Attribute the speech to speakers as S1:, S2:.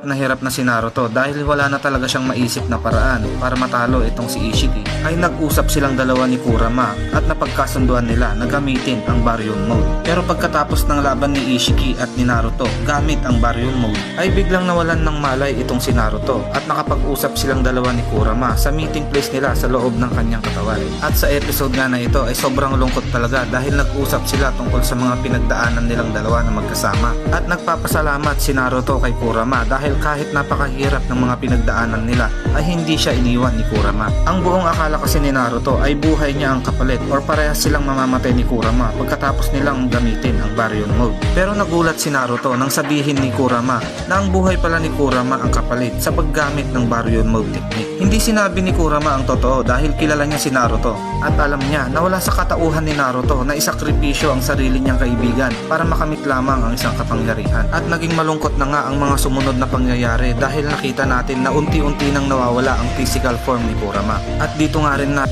S1: hirap na si Naruto dahil wala na talaga siyang maisip na paraan para matalo itong si Ishiki, ay nag-usap silang dalawa ni Kurama at napagkasunduan nila na gamitin ang Baryon Mode. Pero pagkatapos ng laban ni Ishiki at ni Naruto gamit ang Baryon Mode, ay biglang nawalan ng malay itong si Naruto at nakapag-usap silang dalawa ni Kurama sa meeting place nila sa loob ng kanyang katawan. At sa episode nga na ito ay sobrang lungkot talaga dahil nag-usap sila tungkol sa mga pinagdaanan nilang dalawa na magkasama. At nagpapasalamat si Naruto kay Kurama dahil kahit napakahirap ng mga pinagdaanan nila ay hindi siya iniwan ni Kurama. Ang buong akala kasi ni Naruto ay buhay niya ang kapalit or parehas silang mamamatay ni Kurama pagkatapos nilang gamitin ang Baryon Mode. Pero nagulat si Naruto nang sabihin ni Kurama na ang buhay pala ni Kurama ang kapalit sa paggamit ng Baryon Mode technique. Hindi sinabi ni Kurama ang totoo dahil kilala niya si Naruto at alam niya na wala sa katauhan ni Naruto na isakripisyo ang sarili niyang kaibigan para makamit lamang ang isang kapangyarihan. At naging malungkot na nga ang mga sumunod na pangyayari dahil nakita natin na unti-unti nang nawawala ang physical form ni Kurama. At dito nga rin na